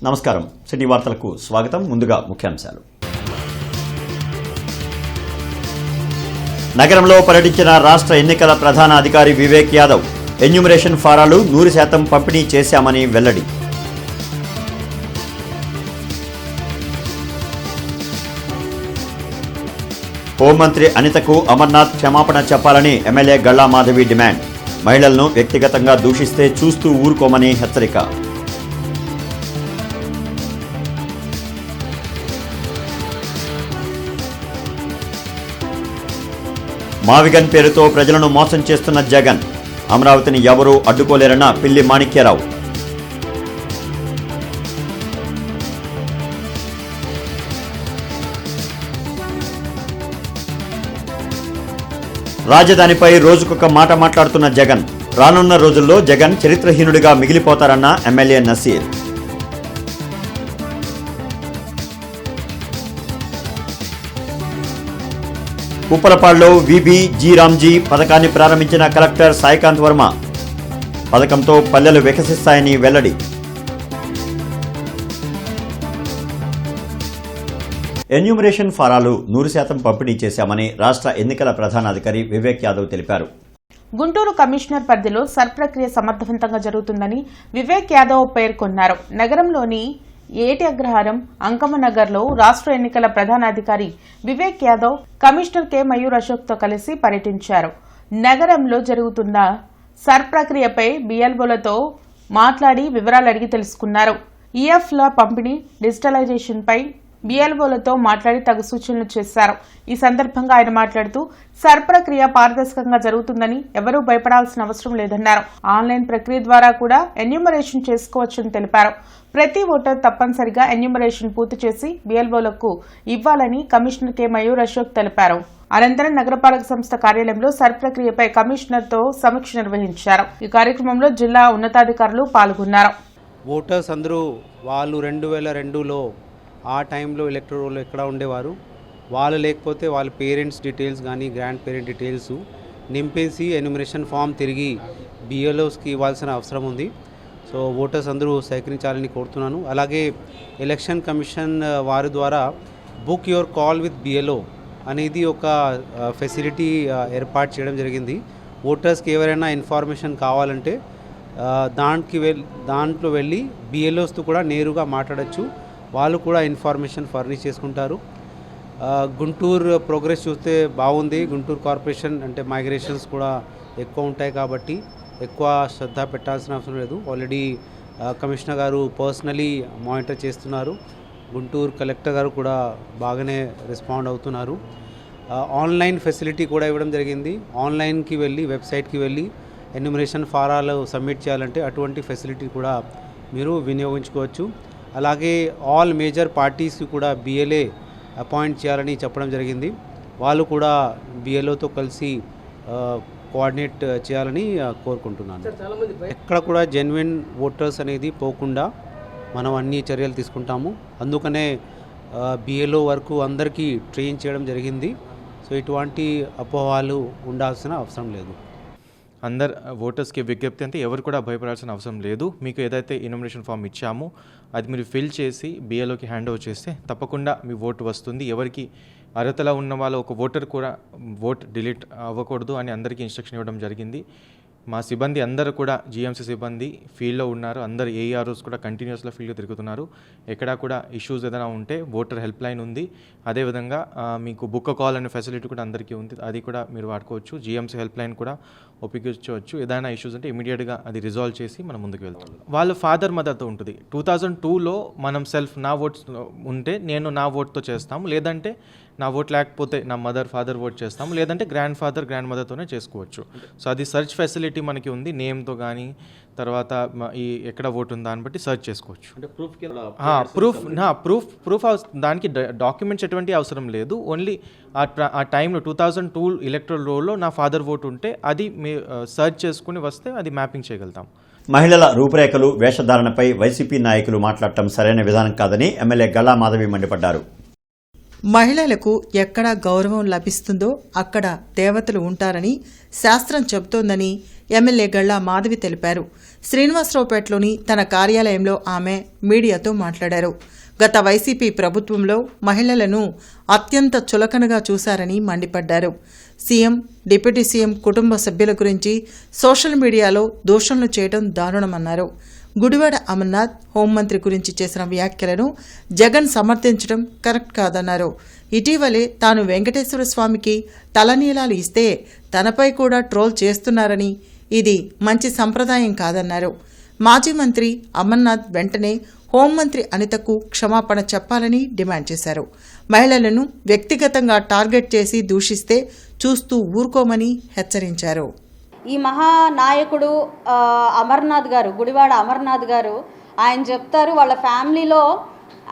నమస్కారం. సిటీ వార్తలకు స్వాగతం. ముందుగా ముఖ్యాంశాలు. నగరంలో పర్యటించిన రాష్ట్ర ఎన్నికల ప్రధాన అధికారి వివేక్ యాదవ్ ఎన్యూమరేషన్ ఫారాలు 100% పంపిణీ చేశామని వెల్లడి. హోంమంత్రి అనితకు అమర్నాథ్ క్షమాపణ చెప్పాలని ఎమ్మెల్యే గల్లా మాధవి డిమాండ్. మహిళలను వ్యక్తిగతంగా దూషిస్తే చూస్తూ ఊరుకోమని హెచ్చరిక. మావిగన్ పేరుతో ప్రజలను మోసం చేస్తున్న జగన్. అమరావతిని ఎవరూ అడ్డుకోలేరన్న పిల్లి మాణిక్యరావు. రాజధానిపై రోజుకొక మాట మాట్లాడుతున్న జగన్. రానున్న రోజుల్లో జగన్ చరిత్రహీనుడిగా మిగిలిపోతారన్న ఎమ్మెల్యే నసీర్. ఉప్పలపాడులో విబి జీ రామ్జీ పథకాన్ని ప్రారంభించిన కలెక్టర్ సాయికాంత్ వర్మ. పథకంతో పల్లెలు వికసిస్తాయని వెల్లడి. ఎన్యూమరేషన్ ఫారాలు 100% పంపిణీ చేశామని రాష్ట్ర ఎన్నికల ప్రధానాధికారి వివేక్ యాదవ్ తెలిపారు. గుంటూరు కమిషనర్ పరిధిలో సర్ ప్రక్రియ సమర్థవంతంగా జరుగుతుందని వివేక్ యాదవ్ పేర్కొన్నారు. నగరంలోని ఏటి అగ్రహారం అంకమనగర్లో రాష్ట్ర ఎన్నికల ప్రధానాధికారి వివేక్ యాదవ్ కమిషనర్ కె మయూర్ అశోక్తో కలిసి పర్యటించారు. నగరంలో జరుగుతున్న సర్ ప్రక్రియపై బిఎల్ఓలతో మాట్లాడి వివరాలు అడిగి తెలుసుకున్నారు. ఈఎఫ్ల పంపిణీ డిజిటలైజేషన్పై బిఎల్ఓలతో మాట్లాడి తగు సూచనలు చేశారు. ఈ సందర్భంగా ఆయన మాట్లాడుతూ సర్ ప్రక్రియ పారదర్శకంగా జరుగుతుందని ఎవరూ భయపడాల్సిన అవసరం లేదన్నారు. ఆన్లైన్ ప్రక్రియ ద్వారా కూడా ఎన్యూమరేషన్ చేసుకోవచ్చని తెలిపారు. ప్రతి ఓటర్ తప్పనిసరిగా ఎన్యూమరేషన్ పూర్తి చేసి బిఎల్ఓలకు ఇవ్వాలని కమిషనర్ కె మయూర్ అశోక్ తెలిపారు. అనంతరం నగరపాలక సంస్థ కార్యాలయంలో సర్ ప్రక్రియపై కమిషనర్తో సమీక్ష నిర్వహించారు. ఈ కార్యక్రమంలో జిల్లా ఉన్నతాధికారులు పాల్గొన్నారు. ఓటర్స్ అందరూ వాళ్ళు 2002లో ఆ టైంలో ఎలక్టోరల్ రోల్ ఎక్కడ ఉండేవారు, వాళ్ళు లేకపోతే వాళ్ళ పేరెంట్స్ డీటెయిల్స్ కానీ గ్రాండ్ పేరెంట్ డీటెయిల్స్ నింపేసి ఎన్యూమరేషన్ ఫామ్ తిరిగి బిఎల్ఓస్కి ఇవ్వాల్సిన అవసరం ఉంది. సో ఓటర్స్ అందరూ సహకరించాలని కోరుతున్నాను. అలాగే ఎలక్షన్ కమిషన్ వారి ద్వారా book your call with BLO అనేది ఒక ఫెసిలిటీ ఏర్పాటు చేయడం జరిగింది. ఓటర్స్కి ఎవరైనా ఇన్ఫర్మేషన్ కావాలంటే దాంట్లో వెళ్ళి బిఎల్ఓస్తో కూడా నేరుగా మాట్లాడచ్చు. వాళ్ళు కూడా ఇన్ఫర్మేషన్ ఫర్నిష్ చేసుకుంటారు. గుంటూరు ప్రోగ్రెస్ చూస్తే బాగుంది. గుంటూరు కార్పొరేషన్ అంటే మైగ్రేషన్స్ కూడా ఎక్కువ ఉంటాయి కాబట్టి ఎక్కువ శ్రద్ధ పెట్టాల్సిన అవసరం లేదు. ఆల్రెడీ కమిషనర్ గారు పర్సనలీ మానిటర్ చేస్తున్నారు. గుంటూరు కలెక్టర్ గారు కూడా బాగానే రెస్పాండ్ అవుతున్నారు. ఆన్లైన్ ఫెసిలిటీ కూడా ఇవ్వడం జరిగింది. ఆన్లైన్కి వెళ్ళి వెబ్సైట్కి వెళ్ళి ఎన్యూమరేషన్ ఫారాలు సబ్మిట్ చేయాలంటే అటువంటి ఫెసిలిటీ కూడా మీరు వినియోగించుకోవచ్చు. అలాగే ఆల్ మేజర్ పార్టీస్కి కూడా బిఎల్ఏ అపాయింట్ చేయాలని చెప్పడం జరిగింది. వాళ్ళు కూడా బిఎల్ఓతో కలిసి కోఆర్డినేట్ చేయాలని కోరుకుంటున్నాను. ఎక్కడ కూడా జెన్యున్ ఓటర్స్ అనేది పోకుండా మనం అన్ని చర్యలు తీసుకుంటాము. అందుకనే బిఎల్ఓ వరకు అందరికీ ట్రైన్ చేయడం జరిగింది. సో ఇటువంటి అపోహలు ఉండాల్సిన అవసరం లేదు. అందరు ఓటర్స్కి విజ్ఞప్తి అంటే ఎవరు కూడా భయపడాల్సిన అవసరం లేదు. మీకు ఏదైతే ఎన్యూమరేషన్ ఫామ్ ఇచ్చామో అది మీరు ఫిల్ చేసి బిఎల్ఓకి హ్యాండ్ ఓవర్ చేస్తే తప్పకుండా మీ ఓటు వస్తుంది. ఎవరికి అర్హతలో ఉన్న వాళ్ళు ఒక ఓటర్ కూడా ఓట్ డిలీట్ అవ్వకూడదు అని అందరికీ ఇన్స్ట్రక్షన్ ఇవ్వడం జరిగింది. మా సిబ్బంది అందరూ కూడా జిఎంసీ సిబ్బంది ఫీల్డ్లో ఉన్నారు. అందరు ఏఆర్ఓస్ కూడా కంటిన్యూస్లో ఫీల్డ్లో తిరుగుతున్నారు. ఎక్కడా కూడా ఇష్యూస్ ఏదైనా ఉంటే ఓటర్ హెల్ప్ లైన్ ఉంది. అదేవిధంగా మీకు బుక్ కాల్ అనే ఫెసిలిటీ కూడా అందరికీ ఉంది. అది కూడా మీరు వాడుకోవచ్చు. జిఎంసీ హెల్ప్ లైన్ కూడా ఉపయోగించవచ్చు. ఏదైనా ఇష్యూస్ అంటే ఇమీడియట్గా అది రిజాల్వ్ చేసి మనం ముందుకు వెళ్తాం. వాళ్ళ ఫాదర్ మదర్తో ఉంటుంది. 2002లో మనం సెల్ఫ్ నా ఓట్స్ ఉంటే నేను నా ఓట్తో చేస్తాము, లేదంటే నా ఓట్ లేకపోతే నా మదర్ ఫాదర్ ఓట్ చేస్తాము, లేదంటే గ్రాండ్ ఫాదర్ గ్రాండ్ మదర్తోనే చేసుకోవచ్చు. సో అది సెర్చ్ ఫెసిలిటీ మనకి ఉంది. నేమ్తో కానీ తర్వాత ఈ ఎక్కడ ఓటు ఉందా అని బట్టి సెర్చ్ చేసుకోవచ్చు. ప్రూఫ్ దానికి డాక్యుమెంట్స్ ఎటువంటి అవసరం లేదు. ఓన్లీ ఆ టైంలో 2002 ఎలక్టరల్ రోల్లో నా ఫాదర్ ఓటు ఉంటే అది సెర్చ్ చేసుకుని వస్తే అది మ్యాపింగ్ చేయగలుగుతాం. మహిళల రూపురేఖలు వేషధారణపై వైసీపీ నాయకులు మాట్లాడటం సరైన విధానం కాదని ఎమ్మెల్యే గల్లా మాధవి మండిపడ్డారు. మహిళలకు ఎక్కడ గౌరవం లభిస్తుందో అక్కడ దేవతలు ఉంటారని శాస్త్రం చెబుతోందని ఎమ్మెల్యే గళ్లా మాధవి తెలిపారు. శ్రీనివాసరావుపేటలోని తన కార్యాలయంలో ఆమె మీడియాతో మాట్లాడారు. గత వైసీపీ ప్రభుత్వంలో మహిళలను అత్యంత చులకనగా చూశారని మండిపడ్డారు. సీఎం, డిప్యూటీ సీఎం కుటుంబ సభ్యుల గురించి సోషల్ మీడియాలో దూషణలు చేయడం దారుణమన్నారు. గుడివాడ అమర్నాథ్ హోంమంత్రి గురించి చేసిన వ్యాఖ్యలను జగన్ సమర్థించడం కరెక్ట్ కాదన్నారు. ఇటీవలే తాను వెంకటేశ్వర స్వామికి తలనీలాలు ఇస్తే తనపై కూడా ట్రోల్ చేస్తున్నారని, ఇది మంచి సంప్రదాయం కాదన్నారు. మాజీ మంత్రి అమర్నాథ్ వెంటనే హోంమంత్రి అనితకు క్షమాపణ చెప్పాలని డిమాండ్ చేశారు. మహిళలను వ్యక్తిగతంగా టార్గెట్ చేసి దూషిస్తే చూస్తూ ఊరుకోమని హెచ్చరించారు. ఈ మహానాయకుడు అమర్నాథ్ గారు, గుడివాడ అమర్నాథ్ గారు, ఆయన చెప్తారు వాళ్ళ ఫ్యామిలీలో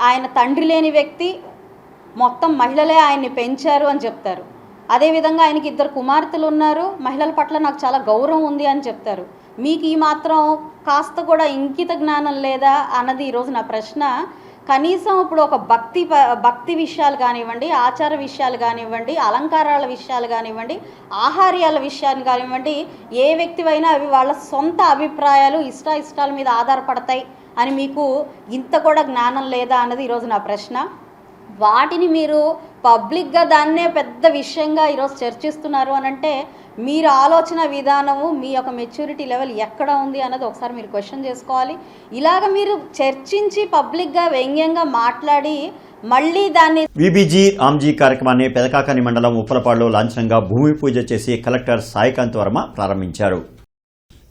ఆయన తండ్రి లేని వ్యక్తి, మొత్తం మహిళలే ఆయన్ని పెంచారు అని చెప్తారు. అదేవిధంగా ఆయనకి 2 కుమార్తెలు ఉన్నారు, మహిళల పట్ల నాకు చాలా గౌరవం ఉంది అని చెప్తారు. మీకు ఈ మాత్రం కాస్త కూడా ఇంకిత జ్ఞానం లేదా అన్నది ఈరోజు నా ప్రశ్న. కనీసం ఇప్పుడు ఒక భక్తి విషయాలు కానివ్వండి, ఆచార విషయాలు కానివ్వండి, అలంకారాల విషయాలు కానివ్వండి, ఆహార్యాల విషయాలు కానివ్వండి, ఏ వ్యక్తివైనా అవి వాళ్ళ సొంత అభిప్రాయాలు ఇష్టాల మీద ఆధారపడతాయి అని మీకు ఇంత కూడా జ్ఞానం లేదా అన్నది ఈరోజు నా ప్రశ్న. వాటిని మీరు పబ్లిక్గా దాన్నే పెద్ద విషయంగా ఈరోజు చర్చిస్తున్నారు అని అంటే మీరు ఆలోచన విధానము, మీ యొక్క మెచ్యూరిటీ లెవెల్ ఎక్కడ ఉంది అన్నది ఒకసారి మీరు క్వశ్చన్ చేసుకోవాలి. ఇలాగ మీరు చర్చించి పబ్లిక్గా వ్యంగ్యంగా మాట్లాడి మళ్ళీ దాన్ని విబిజీ రామ్జీ కార్యక్రమాన్ని పెదకాకని మండలం ఉప్పలపాడులో లాంఛనంగా భూమి పూజ చేసి కలెక్టర్ సాయికాంత్ వర్మ ప్రారంభించారు.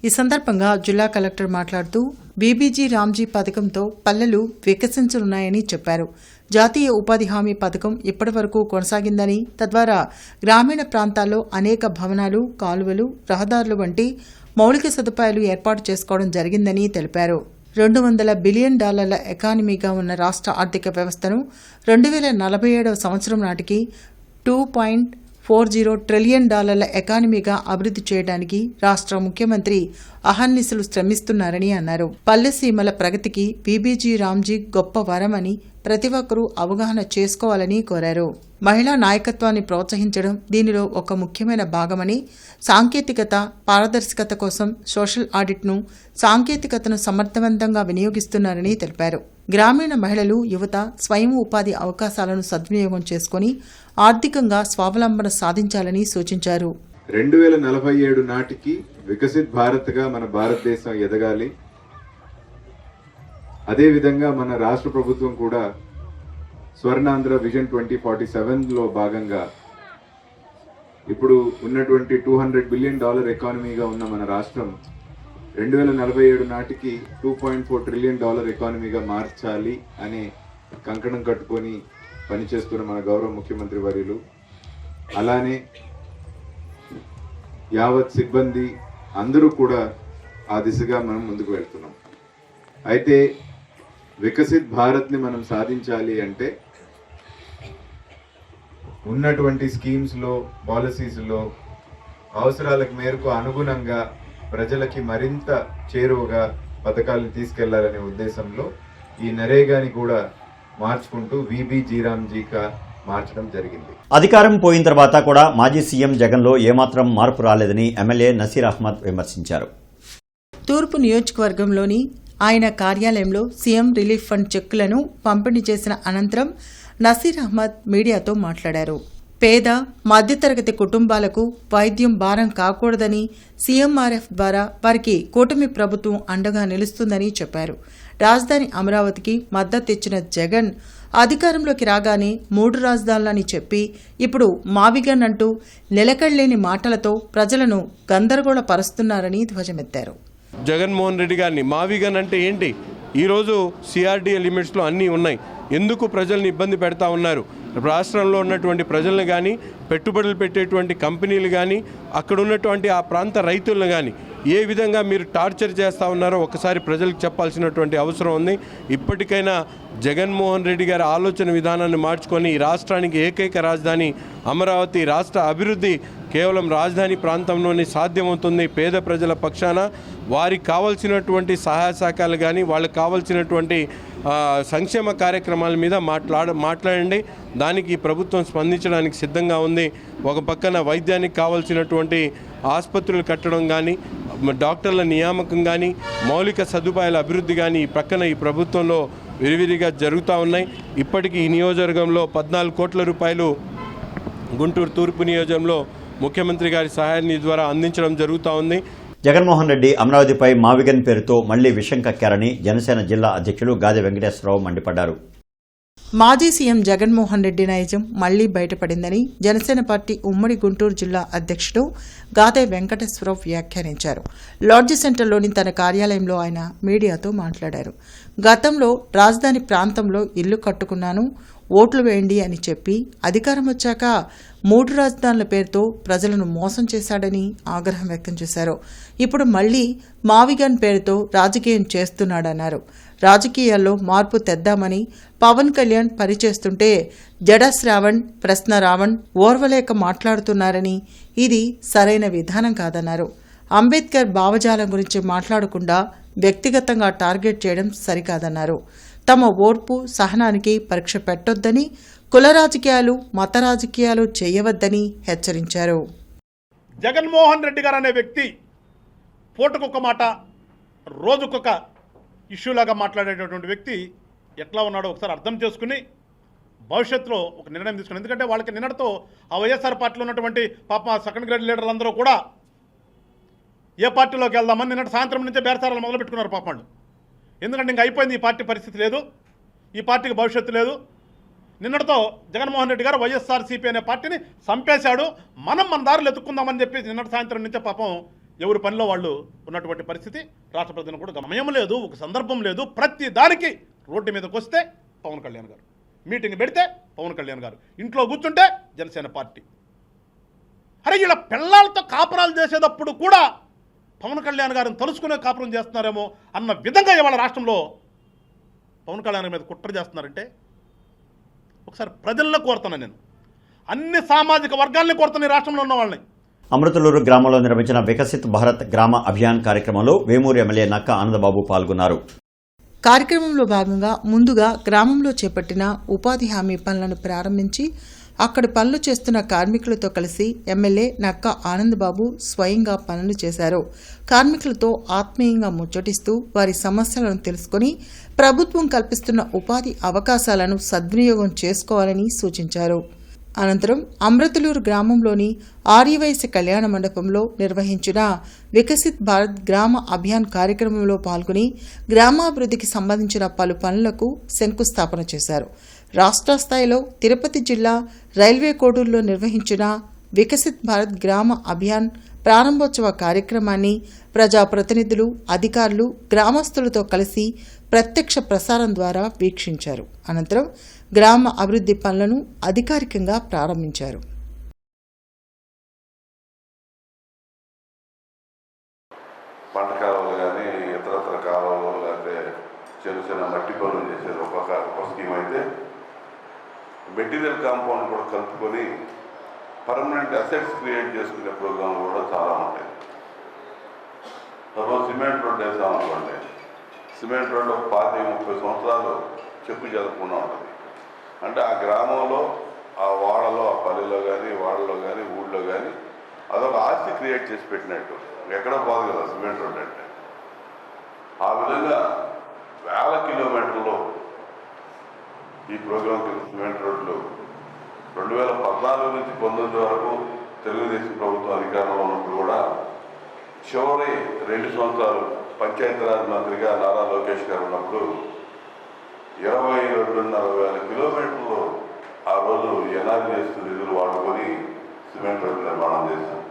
ఈ సందర్భంగా జిల్లా కలెక్టర్ మాట్లాడుతూ బీబీజీ రామ్జీ పథకంతో పల్లెలు వికసించనున్నాయని చెప్పారు. జాతీయ ఉపాధి హామీ పథకం ఇప్పటి వరకు కొనసాగిందని, తద్వారా గ్రామీణ ప్రాంతాల్లో అనేక భవనాలు, కాలువలు, రహదారులు వంటి మౌలిక సదుపాయాలు ఏర్పాటు చేసుకోవడం జరిగిందని తెలిపారు. $200 బిలియన్ ఎకానమీగా ఉన్న రాష్ట్ర ఆర్థిక వ్యవస్థను 2047వ సంవత్సరం నాటికి $2.40 ట్రిలియన్ ఎకానమీగా అభివృద్ధి చేయడానికి రాష్ట్ర ముఖ్యమంత్రి అహర్నిశలు శ్రమిస్తున్నారని అన్నారు. పల్లెసీమల ప్రగతికి బీబీజీ రామ్జీ గొప్ప వరమని ప్రతి ఒక్కరూ అవగాహన చేసుకోవాలని కోరారు. మహిళా నాయకత్వాన్ని ప్రోత్సహించడం దీనిలో ఒక ముఖ్యమైన భాగమని, సాంకేతికత, పారదర్శకత కోసం సోషల్ ఆడిట్ను, సాంకేతికతను సమర్థవంతంగా వినియోగిస్తున్నారని తెలిపారు. గ్రామీణ మహిళలు, యువత స్వయం ఉపాధి అవకాశాలను సద్వినియోగం చేసుకుని ఆర్థికంగా స్వావలంబన సాధించాలని సూచించారు. 2047 నాటికి వికసిత్ భారత్గా మన భారతదేశం ఎదగాలి. అదేవిధంగా మన రాష్ట్ర ప్రభుత్వం కూడా స్వర్ణాంధ్ర విజన్ 2047లో భాగంగా ఇప్పుడు ఉన్నటువంటి $200 బిలియన్ ఎకానమీగా ఉన్న మన రాష్ట్రం 2047 నాటికి $2.4 ట్రిలియన్ ఎకానమీగా మార్చాలి అనే కంకణం కట్టుకొని పనిచేస్తున్న మన గౌరవ ముఖ్యమంత్రి వర్యులు, అలానే యావత్ సిబ్బంది అందరూ కూడా ఆ దిశగా మనం ముందుకు వెళ్తున్నాం. అయితే వికసిత్ భారత్ని మనం సాధించాలి అంటే ఉన్నటువంటి స్కీమ్స్లో, పాలసీస్లో అవసరాలకు మేరకు అనుగుణంగా ప్రజలకి మరింత చేరువగా పథకాలను తీసుకెళ్లాలనే ఉద్దేశంలో ఈ నరేగాని కూడా మార్చుకుంటూ విబిజీ రామ్జీగా మార్చడం జరిగింది. అధికారం పోయిన తర్వాత కూడా మాజీ సీఎం జగన్లో ఏమాత్రం మార్పు రాలేదని ఎమ్మెల్యే నసీర్ అహ్మద్ విమర్శించారు. తూర్పు నియోజకవర్గంలోని ఆయన కార్యాలయంలో సీఎం రిలీఫ్ ఫండ్ చెక్కులను పంపిణీ చేసిన అనంతరం నసీర్ అహ్మద్ మీడియాతో మాట్లాడారు. పేద, మధ్యతరగతి కుటుంబాలకు వైద్యం భారం కాకూడదని సీఎంఆర్ఎఫ్ ద్వారా వారికి కూటమి ప్రభుత్వం అండగా నిలుస్తుందని చెప్పారు. రాజధాని అమరావతికి మద్దతిచ్చిన జగన్ అధికారంలోకి రాగానే 3 రాజధానులని చెప్పి ఇప్పుడు మావిగన్ అంటూ నిలకడలేని మాటలతో ప్రజలను గందరగోళపరుస్తున్నారని ధ్వజమెత్తారు. జగన్మోహన్ రెడ్డి గారిని మావిగన్ అంటే ఏంటి? ఈరోజు సిఆర్డీఏ లిమిట్స్లో అన్నీ ఉన్నాయి. ఎందుకు ప్రజల్ని ఇబ్బంది పెడతా ఉన్నారు? రాష్ట్రంలో ఉన్నటువంటి ప్రజలను కానీ, పెట్టుబడులు పెట్టేటువంటి కంపెనీలు కానీ, అక్కడ ఉన్నటువంటి ఆ ప్రాంత రైతులను కానీ ఏ విధంగా మీరు టార్చర్ చేస్తూ ఉన్నారో ఒకసారి ప్రజలకు చెప్పాల్సినటువంటి అవసరం ఉంది. ఇప్పటికైనా జగన్మోహన్ రెడ్డి గారి ఆలోచన విధానాన్ని మార్చుకొని ఈ రాష్ట్రానికి ఏకైక రాజధాని అమరావతి, రాష్ట్ర అభివృద్ధి కేవలం రాజధాని ప్రాంతంలోనే సాధ్యమవుతుంది. పేద ప్రజల పక్షాన వారికి కావాల్సినటువంటి సహాయ సహకారాలు కానీ, వాళ్ళకి కావాల్సినటువంటి సంక్షేమ కార్యక్రమాల మీద మాట్లాడండి. దానికి ప్రభుత్వం స్పందించడానికి సిద్ధంగా ఉంది. ఒక పక్కన వైద్యానికి కావాల్సినటువంటి ఆసుపత్రులు కట్టడం కానీ, డాక్టర్ల నియామకం కానీ మౌలిక సదుపాయాల అభివృద్ధి కానీ ఈ ప్రక్కన ఈ ప్రభుత్వంలో విరివిరిగా జరుగుతూ ఉన్నాయి. ఇప్పటికీ ఈ నియోజకవర్గంలో 14 కోట్ల రూపాయలు గుంటూరు తూర్పు నియోజకంలో ముఖ్యమంత్రి గారి సహాయ నిధి ద్వారా అందించడం జరుగుతూ ఉంది. జగన్మోహన్ రెడ్డి అమరావతిపై మావిగన్ పేరుతో మళ్లీ విషం కక్కారని జనసేన జిల్లా అధ్యక్షులు గాదె వెంకటేశ్వరరావు మండిపడ్డారు. మాజీ సీఎం జగన్మోహన్ రెడ్డి నైజం మళ్లీ బయటపడిందని జనసేన పార్టీ ఉమ్మడి గుంటూరు జిల్లా అధ్యక్షుడు గాదే వెంకటేశ్వరరావు వ్యాఖ్యానించారు. లాడ్జి సెంటర్లోని తన కార్యాలయంలో ఆయన మీడియాతో మాట్లాడారు. గతంలో రాజధాని ప్రాంతంలో ఇల్లు కట్టుకున్నాను, ఓట్లు వేయండి అని చెప్పి అధికారం వచ్చాక 3 రాజధానుల పేరుతో ప్రజలను మోసం చేశాడని ఆగ్రహం వ్యక్తం చేశారు. ఇప్పుడు మళ్లీ మావిగన్ పేరుతో రాజకీయం చేస్తున్నాడన్నారు. రాజకీయాల్లో మార్పు తెద్దామని పవన్ కళ్యాణ్ పనిచేస్తుంటే జడశ్రావణ్, ప్రశ్న రావణ్ ఓర్వలేక మాట్లాడుతున్నారని ఇది సరైన విధానం కాదన్నారు. అంబేద్కర్ భావజాలం గురించి మాట్లాడకుండా వ్యక్తిగతంగా టార్గెట్ చేయడం సరికాదన్నారు. తమ ఓర్పు సహనానికి పరీక్ష పెట్టొద్దని, కుల రాజకీయాలు మత రాజకీయాలు చేయవద్దని హెచ్చరించారు. జగన్మోహన్ రెడ్డి గారు అనే వ్యక్తి పూటకొక మాట రోజుకొక ఇష్యూలాగా మాట్లాడేటటువంటి వ్యక్తి ఎట్లా ఉన్నాడో ఒకసారి అర్థం చేసుకుని భవిష్యత్తులో ఒక నిర్ణయం తీసుకుని, ఎందుకంటే వాళ్ళకి నిన్నటితో ఆ వైఎస్ఆర్ పార్టీలో ఉన్నటువంటి పాప సెకండ్ గ్రేడ్ లీడర్లందరూ కూడా ఏ పార్టీలోకి వెళ్దామని నిన్నటి సాయంత్రం నుంచే బేరసారాలు మొదలు పెట్టుకున్నారు పాపండు. ఎందుకంటే ఇంక అయిపోయింది, ఈ పార్టీ పరిస్థితి లేదు, ఈ పార్టీకి భవిష్యత్తు లేదు. నిన్నటితో జగన్మోహన్ రెడ్డి గారు వైఎస్ఆర్సీపీ అనే పార్టీని చంపేశాడు, మన దారులు ఎత్తుక్కుందామని చెప్పి నిన్నటి సాయంత్రం నుంచే పాపం ఎవరి పనిలో వాళ్ళు ఉన్నటువంటి పరిస్థితి రాష్ట్ర ప్రజలను కూడా సమయం లేదు, ఒక సందర్భం లేదు. ప్రతి దానికి రోడ్డు మీదకి వస్తే పవన్ కళ్యాణ్ గారు, మీటింగ్ పెడితే పవన్ కళ్యాణ్ గారు, ఇంట్లో కూర్చుంటే జనసేన పార్టీ. అరే ఇలా పిల్లలతో కాపురాలు చేసేటప్పుడు కూడా పవన్ కళ్యాణ్ గారిని తలుచుకునే కాపురం చేస్తున్నారేమో అన్న విధంగా ఇవాళ రాష్ట్రంలో పవన్ కళ్యాణ్ మీద కుట్ర చేస్తున్నారంటే ఒకసారి ప్రజలను కోరుతున్నాను, నేను అన్ని సామాజిక వర్గాల్ని కోరుతున్నాను, ఈ రాష్ట్రంలో ఉన్న వాళ్ళని. అమృతలూరు గ్రామంలో నిర్వహించిన వికసిత్ భారత్ గ్రామ అభియాన్ కార్యక్రమంలో వేమూరు ఎమ్మెల్యే నక్క ఆనందబాబు పాల్గొన్నారు. కార్యక్రమంలో భాగంగా ముందుగా గ్రామంలో చేపట్టిన ఉపాధి హామీ పనులను ప్రారంభించి అక్కడి పనులు చేస్తున్న కార్మికులతో కలిసి ఎమ్మెల్యే నక్క ఆనందబాబు స్వయంగా పనులు చేశారు. కార్మికులతో ఆత్మీయంగా ముచ్చటిస్తూ వారి సమస్యలను తెలుసుకుని ప్రభుత్వం కల్పిస్తున్న ఉపాధి అవకాశాలను సద్వినియోగం చేసుకోవాలని సూచించారు. అనంతరం అమృతలూరు గ్రామంలోని ఆర్యవైశ్య కళ్యాణ మండపంలో నిర్వహించిన వికసిత్ భారత్ గ్రామ అభియాన్ కార్యక్రమంలో పాల్గొని గ్రామాభివృద్ధికి సంబంధించిన పలు పనులకు శంకుస్థాపన చేశారు. రాష్ట్ర స్థాయిలో తిరుపతి జిల్లా రైల్వే కోడూరులో నిర్వహించిన వికసిత్ భారత్ గ్రామ అభియాన్ ప్రారంభోత్సవ కార్యక్రమాన్ని ప్రజాప్రతినిధులు, అధికారులు, గ్రామస్తులతో కలిసి ప్రత్యక్ష ప్రసారం ద్వారా వీక్షించారు. అనంతరం గ్రామ అభివృద్ధి పనులను అధికారికంగా ప్రారంభించారు. పంట కాలువలు కానీ ఇతరత్ర కాలువలు లేకపోతే చిన్న చిన్న మట్టి పనులు చేసేది ఒక స్కీమ్ అయితే, మెటీరియల్ కాంపౌండ్ కూడా కలుపుకొని పర్మనెంట్ అసెట్స్ క్రియేట్ చేసుకునే ప్రోగ్రాంలు కూడా చాలా ఉంటాయి. సపోజ్ సిమెంట్ రోడ్ వేసామనుకోండి, సిమెంట్ రోడ్ ఒక 25-30 సంవత్సరాలు చెప్పు జరగకుండా ఉంటుంది. అంటే ఆ గ్రామంలో, ఆ వాడలో, ఆ పల్లెలో కానీ, వాడలో కానీ, ఊళ్ళో కానీ అదొక ఆస్తి క్రియేట్ చేసి పెట్టినట్టు. ఎక్కడ పోదు కదా సిమెంట్ రోడ్ అంటే. ఆ విధంగా వేల కిలోమీటర్లు ఈ ప్రోగ్రాం కింద సిమెంట్ రోడ్లు 2014 నుంచి 19 వరకు తెలుగుదేశం ప్రభుత్వం అధికారంలో ఉన్నప్పుడు కూడా చివరి 2 సంవత్సరాలు పంచాయతీరాజ్ మంత్రిగా నారా లోకేష్ గారు ఉన్నప్పుడు 22,500 కిలోమీటర్లు ఆ రోజు ఎన్ఆర్జీఎస్ నిధులు వాడుకొని సిమెంట్ రోడ్డు నిర్మాణం చేశాం.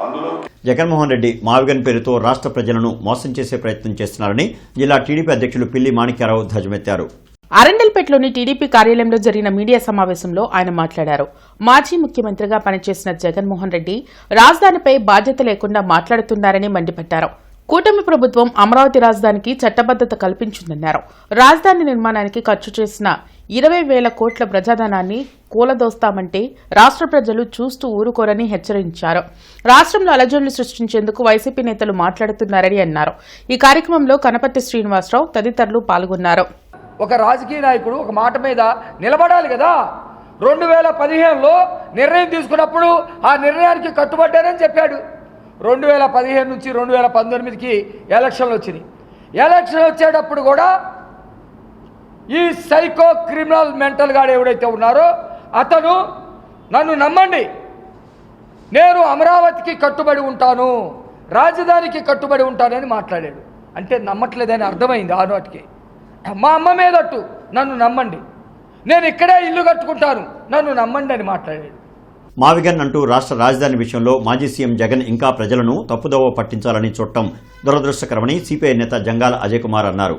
అందులో జగన్మోహన్ రెడ్డి మావిగన్ పేరుతో రాష్ట్ర ప్రజలను మోసం చేసే ప్రయత్నం చేస్తున్నారని జిల్లా టీడీపీ అధ్యక్షులు పిల్లి మాణిక్యారావు ధ్వజమెత్తారు. అరండల్పేటలోని టీడీపీ కార్యాలయంలో జరిగిన మీడియా సమావేశంలో ఆయన మాట్లాడారు. మాజీ ముఖ్యమంత్రిగా పనిచేసిన జగన్మోహన్ రెడ్డి రాజధానిపై బాధ్యత లేకుండా మాట్లాడుతున్నారని మండిపడ్డారు. కూటమి ప్రభుత్వం అమరావతి రాజధానికి చట్టబద్దత కల్పించిందన్నారు. రాజధాని నిర్మాణానికి ఖర్చు చేసిన 20,000 కోట్ల ప్రజాధనాన్ని కూలదోస్తామంటే రాష్ట్ర ప్రజలు చూస్తూ ఊరుకోరని హెచ్చరించారు. రాష్ట్రంలో అలజడులు సృష్టించేందుకు వైసీపీ నేతలు మాట్లాడుతున్నారని అన్నారు. ఈ కార్యక్రమంలో కనపర్తి శ్రీనివాసరావు తదితరులు పాల్గొన్నారు. ఒక రాజకీయ నాయకుడు ఒక మాట మీద నిలబడాలి కదా. 2015లో నిర్ణయం తీసుకున్నప్పుడు ఆ నిర్ణయానికి కట్టుబడ్డారని చెప్పాడు. 2015 నుంచి 2019కి ఎలక్షన్లు వచ్చినాయి. ఎలక్షన్ వచ్చేటప్పుడు కూడా ఈ సైకో క్రిమినల్ మెంటల్ గాడు ఎవడైతే ఉన్నారో అతను నన్ను నమ్మండి, నేను అమరావతికి కట్టుబడి ఉంటాను, రాజధానికి కట్టుబడి ఉంటానని మాట్లాడాడు. అంటే నమ్మట్లేదని అర్థమైంది ఆ నోటికి. మా అమ్మ మీదట్టు నన్ను నమ్మండి, నేను ఇక్కడే ఇల్లు కట్టుకుంటాను, నన్ను నమ్మండి అని మాట్లాడాడు. మావిగన్ అంటూ రాష్ట్ర రాజధాని విషయంలో మాజీ సీఎం జగన్ ఇంకా ప్రజలను తప్పుదోవ పట్టించాలని చూడటం దురదృష్టకరమని సిపిఐ నేత జంగాల అజయ్ కుమార్ అన్నారు.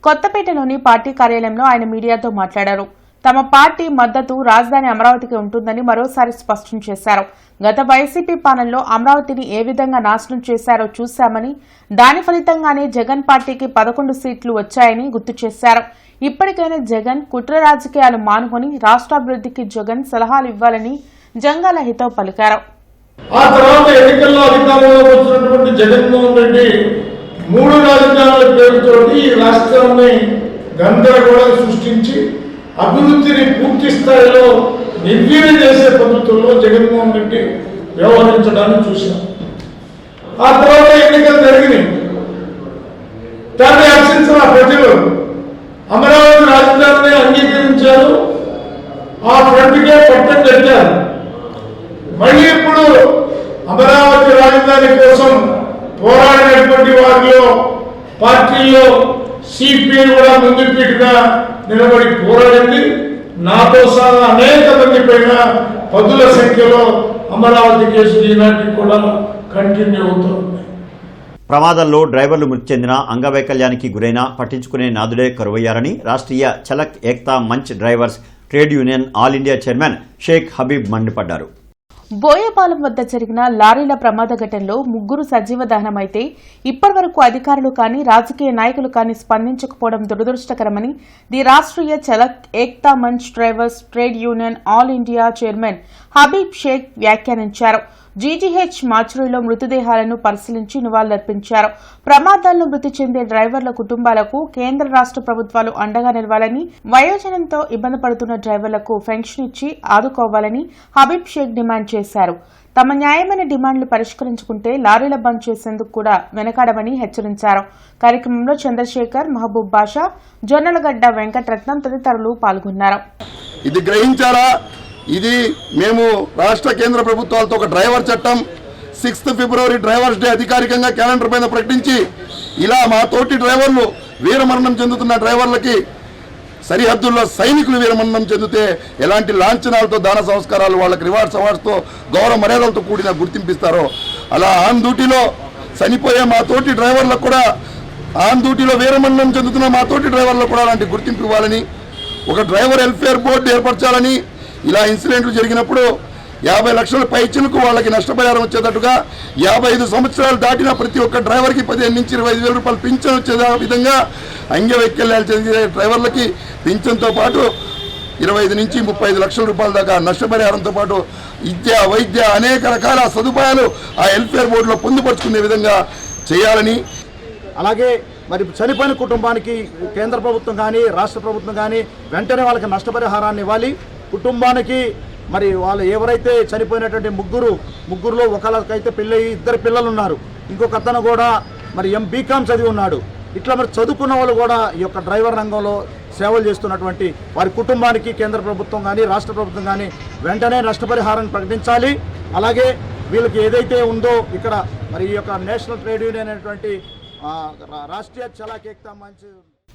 కొత్తపేటలోని పార్టీ కార్యాలయంలో ఆయన మీడియాతో మాట్లాడారు. తమ పార్టీ మద్దతు రాజధాని అమరావతికి ఉంటుందని మరోసారి స్పష్టం చేశారు. గత వైసీపీ పాలనలో అమరావతిని ఏ విధంగా నాశనం చేశారో చూశామని, దాని ఫలితంగానే జగన్ పార్టీకి 11 సీట్లు వచ్చాయని గుర్తు చేశారు. ఇప్పటికైనా జగన్ కుట్ర రాజకీయాలు మానుకొని రాష్ట్రాభివృద్ధికి జగన్ సలహాలు ఇవ్వాలని జంగాల హితవు పలికారు. ఆ తర్వాత ఎన్నికల్లో అధికారంలోకి వచ్చినటువంటి జగన్మోహన్ రెడ్డి 3 రాజధానుల పేరుతో ఈ రాష్ట్రాన్ని గందరగోళం సృష్టించి అభివృద్ధిని పూర్తి స్థాయిలో నిర్వీర్యం చేసే పద్ధతుల్లో జగన్మోహన్ రెడ్డి వ్యవహరించడాన్ని చూశాం. ఆ తర్వాత ఎన్నికలు జరిగినాయి. దాన్ని హర్షించిన ప్రజలు అమరావతి రాజధానిని అంగీకరించారు, ఆ ఫ్రంట్కే పట్టం కట్టారు. మళ్ళీ ఇప్పుడు అమరావతి రాజధాని కోసం పోరాడినటువంటి వారిలో పార్టీలో సిపిఐ కూడా ముందు పీటుగా నిలబడి పోరాడింది. నాతో సహా అనేక మంది పైన 10ల సంఖ్యలో అమరావతి కేసులు ఈనాటికి కూడా కంటిన్యూ అవుతుంది. ప్రమాదంలో డ్రైవర్లు మృతి చెందిన, అంగవైకల్యానికి గురైన పట్టించుకునే నాదుడే కరువయ్యారని Rashtriya Chalak Ekta Manch drivers trade union all India chairman Shaik Habeeb మండిపడ్డారు. బోయపాలెం వద్ద జరిగిన లారీల ప్రమాద ఘటనలో 3 సజీవ దహనమైతే ఇప్పటి వరకు అధికారులు కానీ రాజకీయ నాయకులు కానీ స్పందించకపోవడం దురదృష్టకరమని the Rashtriya Chalak Ekta Manch drivers trade union all India chairman Habeeb Shaik వ్యాఖ్యానించారు. జీజీహెచ్ మార్చురీలో మృతదేహాలను పరిశీలించి నివాళులర్పించారు. ప్రమాదాల్లో మృతి చెందే డ్రైవర్ల కుటుంబాలకు కేంద్ర రాష్ట్ర ప్రభుత్వాలు అండగా నిలవాలని, వయోజనంతో ఇబ్బంది పడుతున్న డ్రైవర్లకు పెన్షన్ ఇచ్చి ఆదుకోవాలని హబీబ్ షేక్ డిమాండ్ చేశారు. తమ న్యాయమైన డిమాండ్లు పరిష్కరించుకుంటే లారీల బంద్ చేసేందుకు కూడా వెనకాడమని హెచ్చరించారు. కార్యక్రమంలో చంద్రశేఖర్, మహబూబ్ బాషా, జొన్నలగడ్డ వెంకటరత్నం తదితరులు పాల్గొన్నారు. ఇది గ్రహించారా? ఇది మేము రాష్ట్ర కేంద్ర ప్రభుత్వాలతో ఒక డ్రైవర్ చట్టం 6 ఫిబ్రవరి డ్రైవర్స్ డే అధికారికంగా క్యాలెండర్ పైన ప్రకటించి ఇలా మా తోటి డ్రైవర్లు వీరమరణం చెందుతున్న డ్రైవర్లకి సరిహద్దుల్లో సైనికులు వీరమరణం చెందితే ఎలాంటి లాంఛనాలతో దాన సంస్కారాలు, వాళ్ళకి రివార్డ్స్ అవార్డ్స్తో గౌరవ మర్యాదలతో కూడిన గుర్తింపిస్తారో అలా ఆన్ డ్యూటీలో చనిపోయే మా తోటి డ్రైవర్లకు కూడా, ఆన్ డ్యూటీలో వీరమరణం చెందుతున్న మా తోటి డ్రైవర్లకు కూడా అలాంటి గుర్తింపు ఇవ్వాలని, ఒక డ్రైవర్ వెల్ఫేర్ బోర్డు ఏర్పరచాలని, ఇలా ఇన్సిడెంట్లు జరిగినప్పుడు 50 లక్షల పైచిలకు వాళ్ళకి నష్టపరిహారం వచ్చేటట్టుగా 55 సంవత్సరాలు దాటిన ప్రతి ఒక్క డ్రైవర్కి 15 నుంచి 25 వేల రూపాయలు పింఛన్ వచ్చే విధంగా అంగవైకల్యాలు చెందిన డ్రైవర్లకి పింఛన్తో పాటు 25 నుంచి 35 లక్షల రూపాయల దాకా నష్టపరిహారంతో పాటు విద్య, వైద్య అనేక రకాల సదుపాయాలు ఆ వెల్ఫేర్ బోర్డులో పొందుపరుచుకునే విధంగా చేయాలని, అలాగే మరి చనిపోయిన కుటుంబానికి కేంద్ర ప్రభుత్వం కానీ రాష్ట్ర ప్రభుత్వం కానీ వెంటనే వాళ్ళకి నష్టపరిహారాన్ని ఇవ్వాలి. కుటుంబానికి మరి వాళ్ళు ఎవరైతే చనిపోయినటువంటి ముగ్గురులో ఒకళ్ళకైతే పెళ్ళయి 2 పిల్లలు ఉన్నారు, ఇంకొక అతను కూడా మరి బీకామ్ చదివి ఉన్నాడు. ఇట్లా మరి చదువుకున్న వాళ్ళు కూడా ఈ యొక్క డ్రైవర్ రంగంలో సేవలు చేస్తున్నటువంటి వారి కుటుంబానికి కేంద్ర ప్రభుత్వం కానీ రాష్ట్ర ప్రభుత్వం కానీ వెంటనే నష్టపరిహారం ప్రకటించాలి. అలాగే వీళ్ళకి ఏదైతే ఉందో ఇక్కడ మరి ఈ యొక్క నేషనల్ ట్రేడ్ యూనియన్ అనేటువంటి రాష్ట్రీయ చలక్ ఏక్తా మంచ్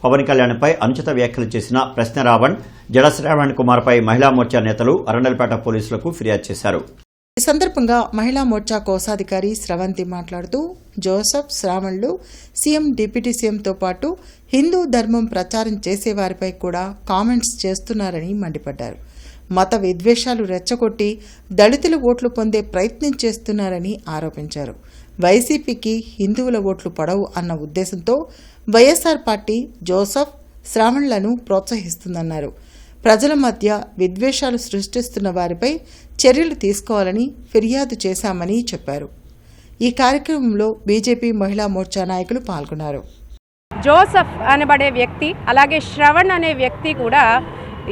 పవన్ కళ్యాణ్పై అనుచిత వ్యాఖ్యలు చేసిన ప్రశ్న రావణ్, జడ శ్రావణ్ కుమార్పై మహిళా మోర్చా నేతలు అరండల్పేట పోలీసులకు ఫిర్యాదు చేశారు. ఈ సందర్భంగా మహిళా మోర్చా కోశాధికారి స్రవంతి మాట్లాడుతూ జోసెఫ్, శ్రావణ్లు సీఎం, డిప్యూటీ సీఎంతో పాటు హిందూ ధర్మం ప్రచారం చేసేవారిపై కూడా కామెంట్స్ చేస్తున్నారని మండిపడ్డారు. మత విద్వేషాలు రెచ్చగొట్టి దళితుల ఓట్లు పొందే ప్రయత్నం చేస్తున్నారని ఆరోపించారు. వైసీపీకి హిందువుల ఓట్లు పడవు అన్న ఉద్దేశంతో వైఎస్ఆర్ పార్టీ జోసెఫ్, శ్రావణ్లను ప్రోత్సహిస్తుందన్నారు. ప్రజల మధ్య విద్వేషాలు సృష్టిస్తున్న వారిపై చర్యలు తీసుకోవాలని ఫిర్యాదు చేశామని చెప్పారు. ఈ కార్యక్రమంలో బీజేపీ మహిళా మోర్చా నాయకులు పాల్గొన్నారు. జోసెఫ్ అనబడే వ్యక్తి, అలాగే శ్రవణ్ అనే వ్యక్తి కూడా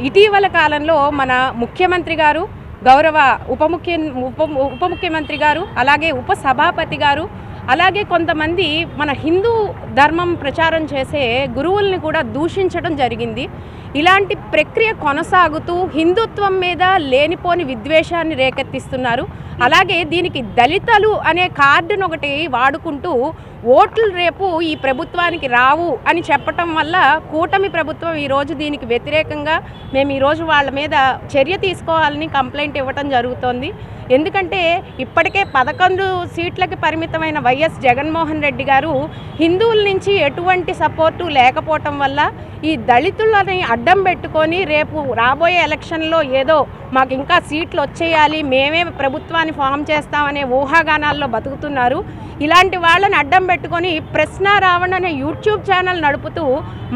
ఇటీవల కాలంలో మన ముఖ్యమంత్రి గారు గౌరవ ఉప ముఖ్యమంత్రి గారు, అలాగే ఉప సభాపతి గారు, అలాగే కొంతమంది మన హిందూ ధర్మం ప్రచారం చేసే గురువుల్ని కూడా దూషించడం జరిగింది. ఇలాంటి ప్రక్రియ కొనసాగుతూ హిందుత్వం మీద లేనిపోని విద్వేషాన్ని రేకెత్తిస్తున్నారు. అలాగే దీనికి దళితులు అనే కార్డును ఒకటి వాడుకుంటూ ఓట్లు రేపు ఈ ప్రభుత్వానికి రావు అని చెప్పటం వల్ల కూటమి ప్రభుత్వం ఈరోజు దీనికి వ్యతిరేకంగా మేము ఈరోజు వాళ్ళ మీద చర్య తీసుకోవాలని కంప్లైంట్ ఇవ్వటం జరుగుతోంది. ఎందుకంటే ఇప్పటికే 11 సీట్లకి పరిమితమైన వైఎస్ జగన్మోహన్ రెడ్డి గారు హిందువుల నుంచి ఎటువంటి సపోర్టు లేకపోవటం వల్ల ఈ దళితులని అడ్డం పెట్టుకొని రేపు రాబోయే ఎలక్షన్లో ఏదో మాకు ఇంకా సీట్లు వచ్చేయాలి, మేమే ప్రభుత్వాన్ని ఫామ్ చేస్తామనే ఊహాగానాల్లో బతుకుతున్నారు. ఇలాంటి వాళ్ళని అడ్డం పెట్టుకొని ప్రశ్న రావణ అనే యూట్యూబ్ ఛానల్ నడుపుతూ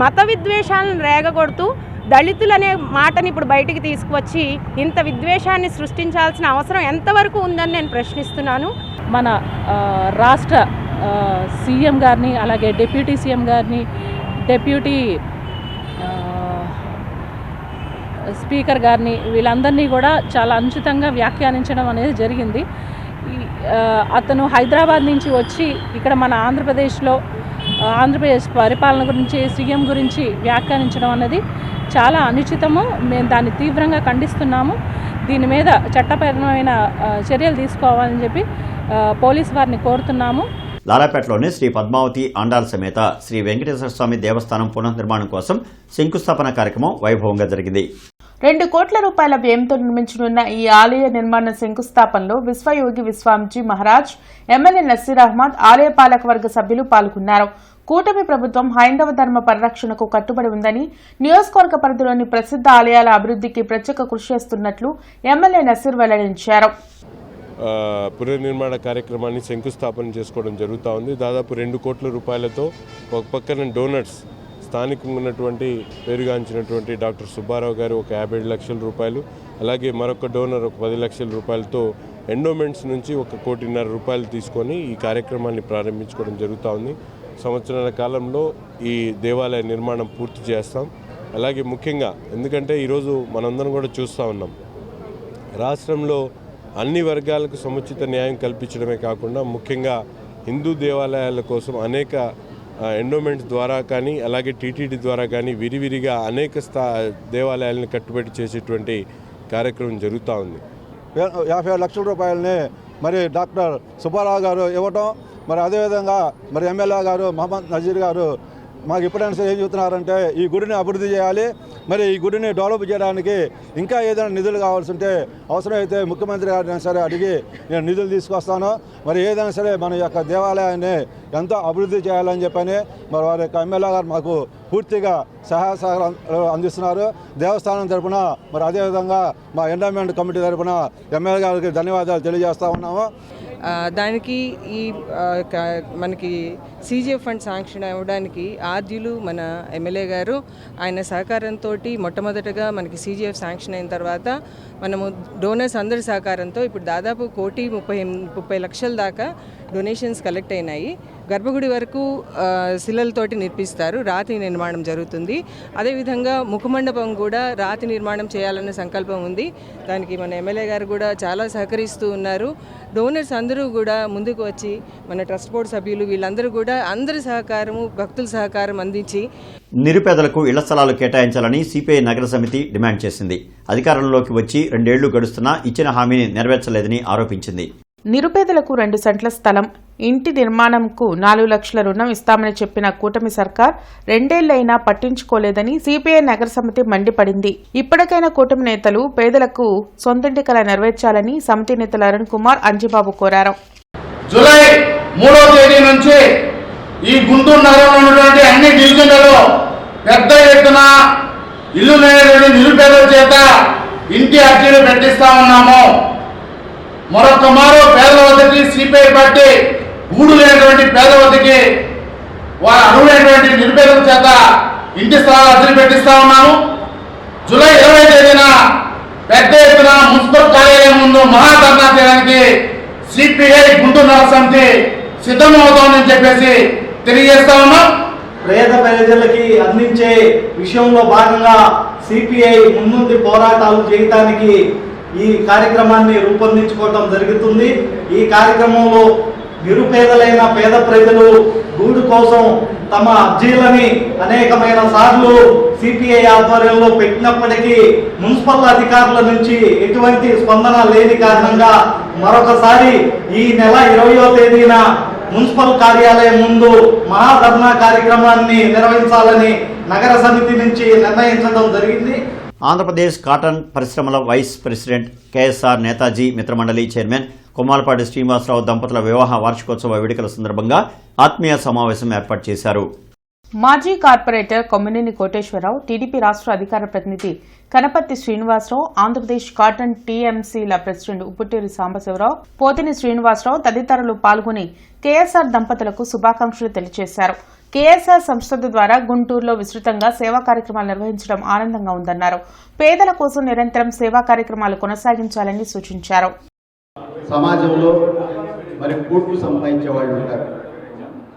మత విద్వేషాలను రేగగొడుతూ దళితులనే మాటని ఇప్పుడు బయటికి తీసుకువచ్చి ఇంత విద్వేషాన్ని సృష్టించాల్సిన అవసరం ఎంతవరకు ఉందని నేను ప్రశ్నిస్తున్నాను. మన రాష్ట్ర సీఎం గారిని, అలాగే డిప్యూటీ సీఎం గారిని, డిప్యూటీ స్పీకర్ గారిని, వీళ్ళందరినీ కూడా చాలా అనుచితంగా వ్యాఖ్యానించడం అనేది జరిగింది. అతను హైదరాబాద్ నుంచి వచ్చి ఇక్కడ మన ఆంధ్రప్రదేశ్ పరిపాలన గురించి, సీఎం గురించి వ్యాఖ్యానించడం అనేది చాలా అనుచితము. మేము దాన్ని తీవ్రంగా ఖండిస్తున్నాము. దీని మీద చట్టపరమైన చర్యలు తీసుకోవాలని చెప్పి పోలీసు వారిని కోరుతున్నాము. లాలాపేటలోని శ్రీ పద్మావతి ఆండాల్ సమేత శ్రీ వెంకటేశ్వర స్వామి దేవస్థానం పునర్నిర్మాణం కోసం శంకుస్థాపన కార్యక్రమం వైభవంగా జరిగింది. 2 కోట్ల రూపాయల వ్యయంతో నిర్మించనున్న ఈ ఆలయ నిర్మాణ శంకుస్థాపనలో విశ్వయోగి విశ్వాంజీ మహారాజ్, ఎమ్మెల్యే నసీర్ అహ్మద్, ఆలయ పాలకవర్గ సభ్యులు పాల్గొన్నారు. కూటమి ప్రభుత్వం హైందవ ధర్మ పరిరక్షణకు కట్టుబడి ఉందని, నియోజకవర్గ పరిధిలోని ప్రసిద్ధ ఆలయాల అభివృద్ధికి ప్రత్యేక కృషి చేస్తున్నట్లు ఎమ్మెల్యే నసీర్ వెల్లడించారు. పునర్నిర్మాణ కార్యక్రమాన్ని శంకుస్థాపన చేసుకోవడం జరుగుతూ ఉంది. దాదాపు 2 కోట్ల రూపాయలతో ఒక పక్కన డోనర్స్ స్థానికంగా ఉన్నటువంటి పేరుగాంచినటువంటి డాక్టర్ సుబ్బారావు గారు ఒక 57 లక్షల రూపాయలు, అలాగే మరొక డోనర్ ఒక 10 లక్షల రూపాయలతో ఎండోమెంట్స్ నుంచి 1,50 కోట్ల రూపాయలు తీసుకొని ఈ కార్యక్రమాన్ని ప్రారంభించుకోవడం జరుగుతూ ఉంది. సంవత్సరాల కాలంలో ఈ దేవాలయ నిర్మాణం పూర్తి చేస్తాం. అలాగే ముఖ్యంగా ఎందుకంటే ఈరోజు మనందరం కూడా చూస్తూ ఉన్నాం, రాష్ట్రంలో అన్ని వర్గాలకు సముచిత న్యాయం కల్పించడమే కాకుండా ముఖ్యంగా హిందూ దేవాలయాల కోసం అనేక ఎండోమెంట్స్ ద్వారా కానీ అలాగే టీటీడీ ద్వారా కానీ విరివిరిగా అనేక దేవాలయాలను కట్టుబడి చేసేటువంటి కార్యక్రమం జరుగుతూ ఉంది. 57 లక్షల రూపాయలని మరి డాక్టర్ సుబ్బారావు గారు ఇవ్వటం, మరి అదేవిధంగా మరి ఎమ్మెల్యే గారు మహమ్మద్ నజీర్ గారు మాకు ఎప్పుడైనా సరే ఏం చెబుతున్నారంటే ఈ గుడిని అభివృద్ధి చేయాలి, మరి ఈ గుడిని డెవలప్ చేయడానికి ఇంకా ఏదైనా నిధులు కావాల్సి ఉంటే అవసరమైతే ముఖ్యమంత్రి గారిని సరే అడిగి నేను నిధులు తీసుకొస్తాను, మరి ఏదైనా సరే మన యొక్క దేవాలయాన్ని ఎంతో అభివృద్ధి చేయాలని చెప్పని మరి వారి యొక్క ఎమ్మెల్యే గారు మాకు పూర్తిగా సహాయ సహకారాలు అందిస్తున్నారు. దేవస్థానం తరఫున మరి అదేవిధంగా మా ఎండోమెంట్ కమిటీ తరఫున ఎమ్మెల్యే గారికి ధన్యవాదాలు తెలియజేస్తూ ఉన్నాము. దానికి ఈ మనకి సీజీఎఫ్ ఫండ్ శాంక్షన్ అవ్వడానికి ఆద్యులు మన ఎమ్మెల్యే గారు, ఆయన సహకారంతో మొట్టమొదటగా మనకి సీజీఎఫ్ శాంక్షన్ అయిన తర్వాత మనము డోనర్స్ అందరి సహకారంతో ఇప్పుడు దాదాపు 1,30 లక్షల దాకా డొనేషన్స్ కలెక్ట్ అయినాయి. గర్భగుడి వరకు శిలలతోటి నిర్మిస్తారు, రాతి నిర్మాణం జరుగుతుంది. అదేవిధంగా ముఖమండపం కూడా రాతి నిర్మాణం చేయాలన్న సంకల్పం ఉంది. దానికి మన ఎమ్మెల్యే గారు కూడా చాలా సహకరిస్తూ ఉన్నారు. డోనర్స్ అందరూ కూడా ముందుకు వచ్చి మన ట్రస్ట్ బోర్డు సభ్యులు వీళ్ళందరూ కూడా అందరి సహకారము, భక్తుల సహకారం అందించి నిరుపేదలకు ఇళ్ల స్థలాలు కేటాయించాలని సిపిఐ నగర సమితి డిమాండ్ చేసింది. అధికారంలోకి వచ్చి 2 ఏళ్లు గడుస్తున్నా ఇచ్చిన హామీని నెరవేర్చలేదని ఆరోపించింది. నిరుపేదలకు 2 సెంట్ల స్థలం, ఇంటి నిర్మాణంకు 4 లక్షల రుణం ఇస్తామని చెప్పిన కూటమి సర్కార్ 2 ఏళ్లైనా పట్టించుకోలేదని సిపిఐ నగర సమితి మండిపడింది. ఇప్పటికైనా కూటమి నేతలు పేదలకు సొంతింటి కల నెరవేర్చాలని సమితి నేతలు అరుణ్ కుమార్, అంజిబాబు కోరారు. జూలై 3వ తేదీ నుంచి ఈ గుంటూరు నగరంలో ఉన్నటువంటి అన్ని డివిజన్లలో పెద్ద ఎత్తున ఇల్లు లేనటువంటి నిరుపేదల చేత ఇంటి అర్జీలు పెట్టిస్తా ఉన్నాము. మరొక మారు పేదల వద్దకి సిపిఐ పార్టీ గూడు లేనటువంటి పేద వద్దకి వారు అడుగునేటువంటి నిరుపేదల చేత ఇంటి స్థలాలు అర్జీలు పెట్టిస్తా ఉన్నాము. జూలై 20వ తేదీన పెద్ద ఎత్తున మున్సిపల్ కార్యాలయం ముందు మహాధర్నా చేయడానికి సిపిఐ గుంటూరు నగర సమితి సిద్ధమవుతోందని చెప్పేసి తెలియజేస్తా ఉన్నాం. పేద ప్రజలకి అందించే విషయంలో భాగంగా సిపిఐ ముందుండి పోరాటాలు చేయడానికి ఈ కార్యక్రమాన్ని రూపొందించుకోవడం జరుగుతుంది. ఈ కార్యక్రమంలో నిరుపేదలైన పేద ప్రజలు గూడు కోసం తమ అర్జీలని అనేకమైన సార్లు సిపిఐ ఆధ్వర్యంలో పెట్టినప్పటికీ మున్సిపల్ అధికారుల నుంచి ఎటువంటి స్పందన లేని కారణంగా మరొకసారి ఈ నెల 20వ తేదీన మున్సిపల్ కార్యాలయం ముందు మహాధర్నా కార్యక్రమాన్ని నిర్వహించాలని నగర సమితి నుంచి నిర్ణయించడం జరిగింది. ఆంధ్రప్రదేశ్ కాటన్ పరిశ్రమల వైస్ ప్రెసిడెంట్ కేఎస్ఆర్ నేతాజీ మిత్రమండలి చైర్మన్ కొమ్మాలపాటి శ్రీనివాసరావు దంపతుల వివాహ వార్షికోత్సవ వేడుకల సందర్భంగా ఆత్మీయ సమావేశం ఏర్పాటు చేశారు. మాజీ కార్పొరేటర్ కొమ్మినేని కోటేశ్వరరావు, టీడీపీ రాష్ట్ర అధికార ప్రతినిధి కనపర్తి శ్రీనివాసరావు, ఆంధ్రప్రదేశ్ కాటన్ టీఎంసీల ప్రెసిడెంట్ ఉప్పుటూరి సాంబశివరావు, పోతిని శ్రీనివాసరావు తదితరులు పాల్గొని కేఎస్ఆర్ దంపతులకు శుభాకాంక్షలు తెలియజేశారు. కేఎస్ఆర్ సంస్థ ద్వారా గుంటూరులో విస్తృతంగా సేవా కార్యక్రమాలు నిర్వహించడం ఆనందంగా ఉందన్నారు. పేదల కోసం నిరంతరం సేవా కార్యక్రమాలు కొనసాగించాలని సూచించారు. సమాజంలో మరి కోట్లు సంపాదించే వాళ్ళు ఉంటారు.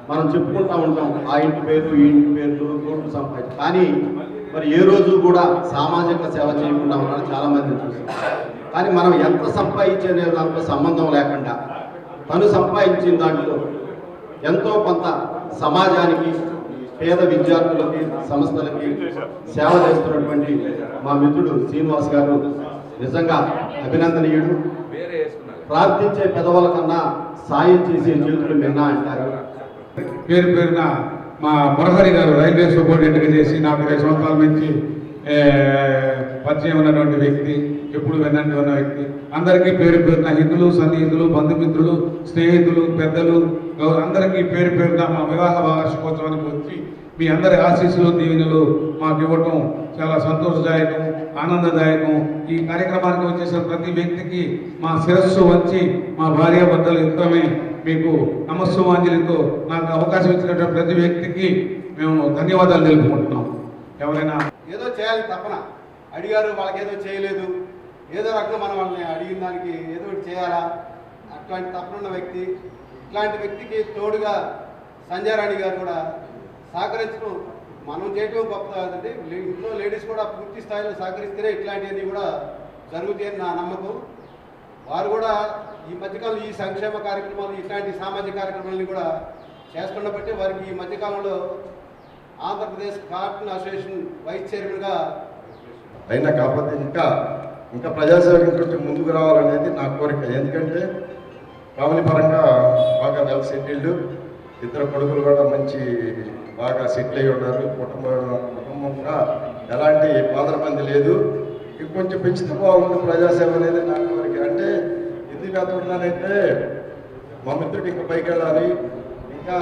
మనం చెప్పుకుంటా ఉంటాం ఆ ఇంటి పేరు ఈ ఇంటి పేర్లు కోట్లు సంపాదించారు, కానీ మరి ఏ రోజు కూడా సామాజిక సేవ చేయకుండా ఉన్నారు చాలా మంది చూసాం. కానీ మనం ఎంత సంపాదించే దాంట్లో సంబంధం లేకుండా తను సంపాదించిన దాంట్లో ఎంతో కొంత సమాజానికి, పేద విద్యార్థులకి, సంస్థలకి సేవ చేస్తున్నటువంటి మా మిత్రుడు శ్రీనివాస్ గారు నిజంగా అభినందనీయుడు. ప్రార్థించే పెదవుల కన్నా సాయం చేసే చేతులు మిన్నా అంటారు. పేరు పేరున మా మురహరి గారు రైల్వే సూపరింటెండెంట్గా చేసి 40 సంవత్సరాల నుంచి పరిచయం ఉన్నటువంటి వ్యక్తి, ఎప్పుడు విన్నట్టు ఉన్న వ్యక్తి. అందరికీ పేరు పేరున హిందువులు, సన్నిహితులు, బంధుమిత్రులు, స్నేహితులు, పెద్దలు అందరికీ పేరు పేరున మా వివాహ వార్షికోత్సవానికి వచ్చి మీ అందరి ఆశీస్సులు, దీవెనలు మాకు ఇవ్వటం చాలా సంతోషదాయకం, ఆనందదాయకం. ఈ కార్యక్రమానికి వచ్చేసిన ప్రతి వ్యక్తికి మా శిరస్సు వంచి మా భార్యాభర్తలు యుక్తమే మీకు నమస్సుమాంజలితో నాకు అవకాశం ఇచ్చినటువంటి ప్రతి వ్యక్తికి మేము ధన్యవాదాలు తెలుపుకుంటున్నాం. ఎవరైనా ఏదో చేయాలి తప్పన అడిగారు, వాళ్ళకి ఏదో చేయలేదు, ఏదో రకంగా మనం వాళ్ళని అడిగిన దానికి ఏదో ఒకటి చేయాలా, అట్లాంటి తప్పనున్న వ్యక్తి. ఇట్లాంటి వ్యక్తికి తోడుగా సంజయ్ రాణి గారు కూడా సహకరించడం మనం చేయటం గొప్ప కాదండి. ఇంట్లో లేడీస్ కూడా పూర్తి స్థాయిలో సహకరిస్తేనే ఇట్లాంటివన్నీ కూడా జరుగుతాయని నా నమ్మకం. వారు కూడా ఈ మధ్యకాలంలో ఈ సంక్షేమ కార్యక్రమాలు, ఇట్లాంటి సామాజిక కార్యక్రమాలని కూడా చేస్తున్న బట్టి వారికి ఈ మధ్యకాలంలో ఆంధ్రప్రదేశ్ కాటన్ అసోసియేషన్ వైస్ చైర్మన్గా అయినా. కాకపోతే ఇంకా ప్రజాసేవకి కొంచెం ముందుకు రావాలనేది నా కోరిక. ఎందుకంటే ఫ్యామిలీ పరంగా బాగా వెల్ సెటిల్డ్, 2 కొడుకులు కూడా మంచి బాగా సెటిల్ అయ్యి ఉన్నారు. కుటుంబంగా ఎలాంటి బాధరబంది లేదు. ఇంకొంచెం పెంచితే బాగుంది ప్రజాసేవ అనేది నా కోరిక. అంటే ఎందుకు కాతున్నానంటే మా మిత్రుడు ఇంకా పైకి వెళ్ళాలి, ఇంకా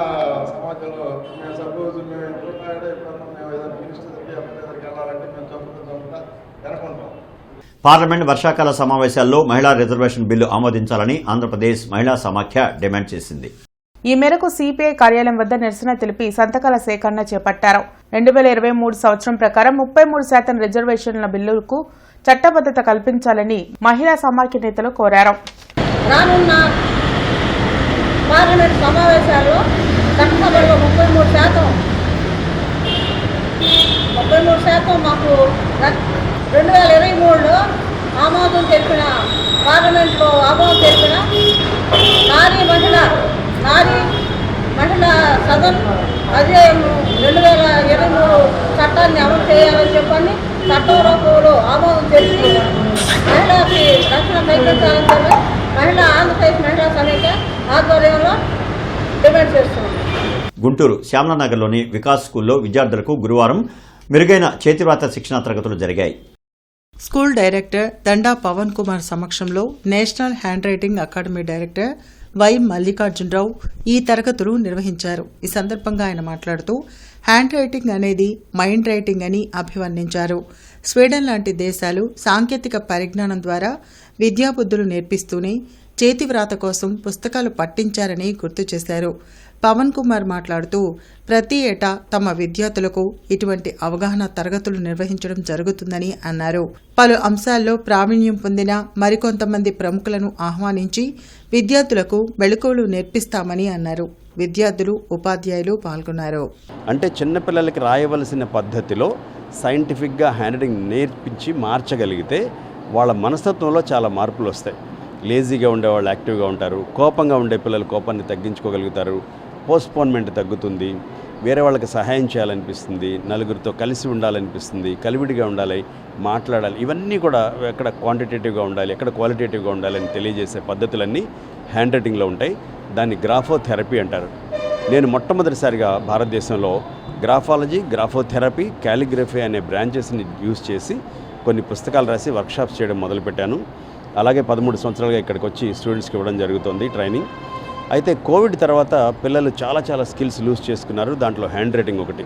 సమాజంలో మేము సపోజ్ మేము ఎప్పుడైనా మేము ఏదైనా మినిస్టర్ దగ్గరికి వెళ్ళాలంటే మేము చంపుతా వెనకుంటాం. పార్లమెంట్ వర్షాకాల సమావేశాల్లో మహిళా రిజర్వేషన్ బిల్లు ఆమోదించాలని ఆంధ్రప్రదేశ్ మహిళా సమాఖ్య డిమాండ్ చేసింది. ఈ మేరకు సిపిఐ కార్యాలయం వద్ద నిరసన తెలిపి సంతకాల సేకరణ చేపట్టారు. 2023 సంవత్సరం ప్రకారం 33% రిజర్వేషన్ల బిల్లుకు చట్టబద్ధత కల్పించాలని మహిళా సమాఖ్య నేతలు కోరారు. రానున్న పార్లమెంట్ సమావేశాల్లో చట్టసభలో 33% మాకు 2023లో ఆమోదం తెలిపిన పార్లమెంట్లో ఆమోదం తెలిపిన నారీ మహిళా సదన్ అధ్యాయం 2023 చట్టాన్ని అమలు చేయాలని చెప్పని చట్టం రూపంలో ఆమోదం తెలిపి మహిళకి రక్షణ కల్పించాలని చెప్పి ఆంధ్రప్రదేశ్ మహిళా సమైక్య ఆధ్వర్యంలో డిమాండ్ చేస్తున్నాం. గుంటూరు శ్యామలానగర్లోని వికాస్ స్కూల్లో విద్యార్థులకు గురువారం మెరుగైన చేతివ్రాత శిక్షణ తరగతులు జరిగాయి. స్కూల్ డైరెక్టర్ దండా పవన్ కుమార్ సమక్షంలో national hand writing academy director why Mallikarjunarao ఈ తరగతులు నిర్వహించారు. ఈ సందర్భంగా ఆయన మాట్లాడుతూ హ్యాండ్ రైటింగ్ అనేది మైండ్ రైటింగ్ అని అభివర్ణించారు. స్వీడన్ లాంటి దేశాలు సాంకేతిక పరిజ్ఞానం ద్వారా విద్యాబుద్ధులు నేర్పిస్తూనే చేతివ్రాత కోసం పుస్తకాలు పట్టించారని గుర్తు చేశారు. పవన్ కుమార్ మాట్లాడుతూ ప్రతి ఏటా తమ విద్యార్థులకు ఇటువంటి అవగాహన తరగతులు నిర్వహించడం జరుగుతుందని అన్నారు. పలు అంశాల్లో ప్రావీణ్యం పొందిన మరికొంతమంది ప్రముఖులను ఆహ్వానించి విద్యార్థులకు మెళకువలు నేర్పిస్తామని అన్నారు. విద్యార్థులు, ఉపాధ్యాయులు పాల్గొన్నారు. అంటే చిన్నపిల్లలకి రాయవలసిన పద్ధతిలో సైంటిఫిక్గా హ్యాండ్ రైటింగ్ నేర్పించి మార్చగలిగితే వాళ్ళ మనస్తత్వంలో చాలా మార్పులు వస్తాయి. లేజీగా ఉండేవాళ్ళు యాక్టివ్గా ఉంటారు, కోపంగా ఉండే పిల్లలు కోపాన్ని తగ్గించుకోగలుగుతారు, పోస్ట్పోన్మెంట్ తగ్గుతుంది, వేరే వాళ్ళకి సహాయం చేయాలనిపిస్తుంది, నలుగురితో కలిసి ఉండాలనిపిస్తుంది, కలివిడిగా ఉండాలి, మాట్లాడాలి. ఇవన్నీ కూడా ఎక్కడ క్వాంటిటేటివ్గా ఉండాలి, ఎక్కడ క్వాలిటేటివ్గా ఉండాలని తెలియజేసే పద్ధతులన్నీ హ్యాండ్ రైటింగ్లో ఉంటాయి. దాన్ని గ్రాఫోథెరపీ అంటారు. నేను మొట్టమొదటిసారిగా భారతదేశంలో గ్రాఫాలజీ, గ్రాఫోథెరపీ, క్యాలిగ్రఫీ అనే బ్రాంచెస్ని యూజ్ చేసి కొన్ని పుస్తకాలు రాసి వర్క్షాప్స్ చేయడం మొదలుపెట్టాను. అలాగే 13 సంవత్సరాలుగా ఇక్కడికి వచ్చి స్టూడెంట్స్కి ఇవ్వడం జరుగుతుంది ట్రైనింగ్. అయితే కోవిడ్ తర్వాత పిల్లలు చాలా స్కిల్స్ లూజ్ చేసుకున్నారు. దాంట్లో హ్యాండ్ రైటింగ్ ఒకటి.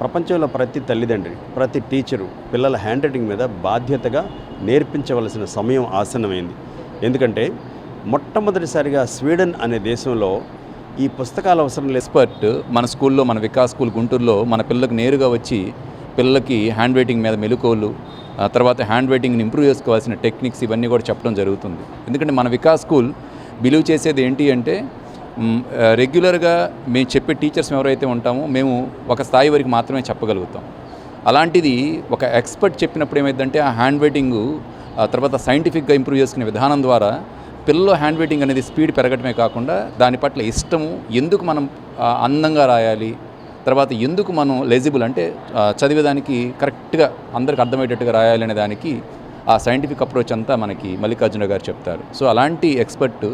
ప్రపంచంలో ప్రతి తల్లిదండ్రి, ప్రతి టీచరు పిల్లల హ్యాండ్ రైటింగ్ మీద బాధ్యతగా నేర్పించవలసిన సమయం ఆసన్నమైంది. ఎందుకంటే మొట్టమొదటిసారిగా స్వీడన్ అనే దేశంలో ఈ పుస్తకాల అవసరం లేదు. ఎక్స్పర్ట్ మన స్కూల్లో, మన వికాస్ స్కూల్ గుంటూరులో మన పిల్లలకు నేరుగా వచ్చి పిల్లలకి హ్యాండ్ రైటింగ్ మీద మెలకువలు, తర్వాత హ్యాండ్ రైటింగ్ని ఇంప్రూవ్ చేసుకోవాల్సిన టెక్నిక్స్ ఇవన్నీ కూడా చెప్పడం జరుగుతుంది. ఎందుకంటే మన వికాస్ స్కూల్ బిలీవ్ చేసేది ఏంటి అంటే రెగ్యులర్గా మేము చెప్పే టీచర్స్ ఎవరైతే ఉంటామో మేము ఒక స్థాయి వరకు మాత్రమే చెప్పగలుగుతాం. అలాంటిది ఒక ఎక్స్పర్ట్ చెప్పినప్పుడు ఏమైందంటే ఆ హ్యాండ్ రైటింగు తర్వాత సైంటిఫిక్గా ఇంప్రూవ్ చేసుకునే విధానం ద్వారా పిల్లలు హ్యాండ్ రైటింగ్ అనేది స్పీడ్ పెరగటమే కాకుండా దాని పట్ల ఇష్టము, ఎందుకు మనం అందంగా రాయాలి, తర్వాత ఎందుకు మనం లెజిబుల్ అంటే చదివేదానికి కరెక్ట్గా అందరికి అర్థమయ్యేటట్టుగా రాయాలి అనే దానికి ఆ సైంటిఫిక్ అప్రోచ్ అంతా మనకి మల్లికార్జున గారు చెప్తారు. సో అలాంటి ఎక్స్పర్ట్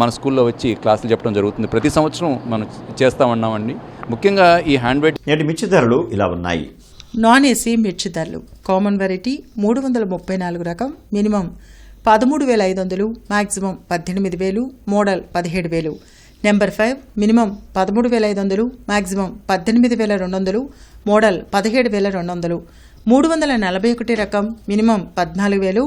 మన స్కూల్లో వచ్చి క్లాసులు చెప్పడం జరుగుతుంది. ప్రతి సంవత్సరం మనం చేస్తూ ఉన్నామండి. ముఖ్యంగా ఈ హ్యాండ్ రైటింగ్. నేటి మిర్చి ధరలు ఇలా ఉన్నాయి. నాన్ ఏసీ మిర్చి ధరలు కామన్ వెరైటీ 334 రకం minimum 13,500, maximum 18,000, model 17,000. Number 5 minimum 13,500, maximum 18,200, model 17,200. 341 రకం minimum 14,000,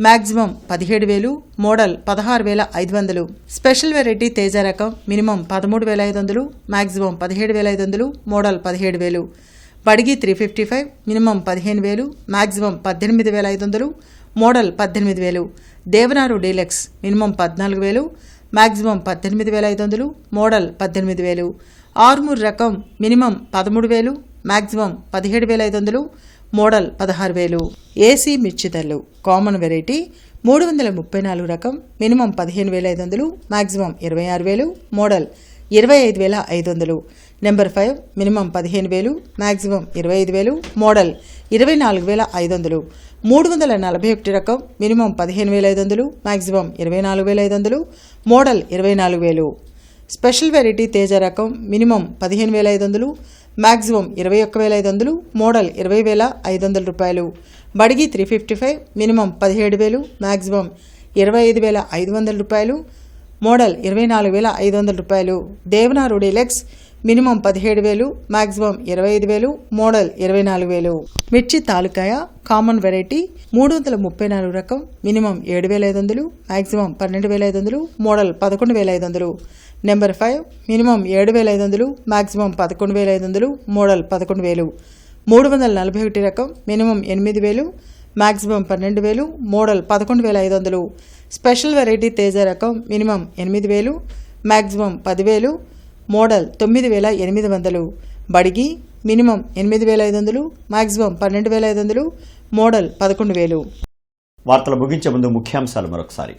maximum 17,000, model 16,500. Special variety Teja రకం minimum 13,500, maximum 17,500, model 17,000. Byadgi 355 minimum 15,000, maximum 18,500, model 18,000. Devanur deluxe minimum 14,000, maximum 18,500, model 18,000. Armoor రకం మినిమం 13,000, మ్యాక్సిమం 17,500, మోడల్ 16,000. ఏసీ మిర్చి ధరలు కామన్ వెరైటీ 334 రకం minimum 15,500, maximum 26,000, model 25,500. Number 5 minimum 15,000, maximum 25,000, model 24,500. 341 రకం minimum 15,500, maximum 24,500, model 24,000. Special variety Teja రకం minimum 15,500, maximum 21,500, model 20,500 రూపాయలు. బడిగి 355 minimum 17,000, maximum 25,500 రూపాయలు, model 24,500 రూపాయలు. Devanur deluxe minimum 17,000, maximum 25,000, model 24,000. మిర్చి తాలూకాయ కామన్ వెరైటీ 334 రకం minimum 7,500, maximum 12,500, model 11,500. Number 5 minimum 7,500, maximum 11,500, model 11,000. 341 రకం minimum 8,000, maximum 12,000, model 11,500. Special variety Teja రకం minimum 8,000, maximum 10,000, model 9,800. Byadgi minimum 8,500, maximum 12,500, model 11,000. వార్తలు ముగించే ముందు ముఖ్యాంశాలు మరొకసారి.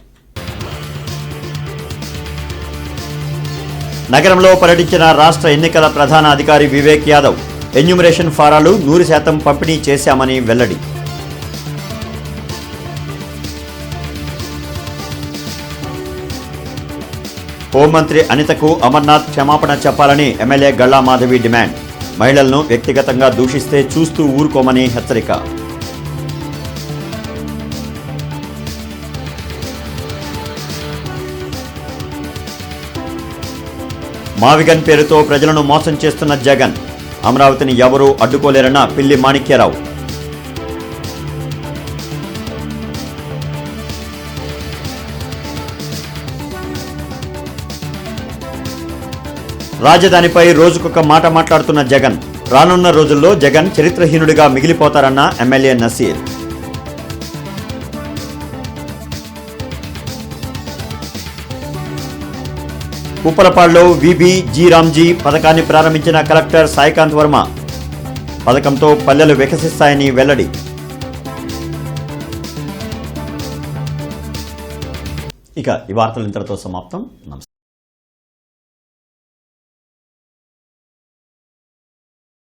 నగరంలో పర్యటించిన రాష్ట్ర ఎన్నికల ప్రధాన అధికారి వివేక్ యాదవ్ ఎన్యూమరేషన్ ఫారాలు 100% పంపిణీ చేశామని వెల్లడి. హోంమంత్రి అనితకు అమర్నాథ్ క్షమాపణ చెప్పాలని ఎమ్మెల్యే గల్లా మాధవి డిమాండ్. మహిళలను వ్యక్తిగతంగా దూషిస్తే చూస్తూ ఊరుకోమని హెచ్చరిక. మావిగన్ పేరుతో ప్రజలను మోసం చేస్తున్న జగన్, అమరావతిని ఎవరూ అడ్డుకోలేరన్న పిల్లి మాణిక్యరావు. రాజధానిపై రోజుకొక మాట మాట్లాడుతున్న జగన్, రానున్న రోజుల్లో జగన్ చరిత్రహీనుడిగా మిగిలిపోతారన్న ఎమ్మెల్యే నసీర్. ఉప్పలపాడులో విబి జీ రామ్జీ పథకాన్ని ప్రారంభించిన కలెక్టర్ సాయికాంత్ వర్మ, పథకంతో పల్లెలు వికసిస్తాయని వెల్లడి. ఇక ఈ వార్తలు ఇంతటితో సమాప్తం. నమస్కారం.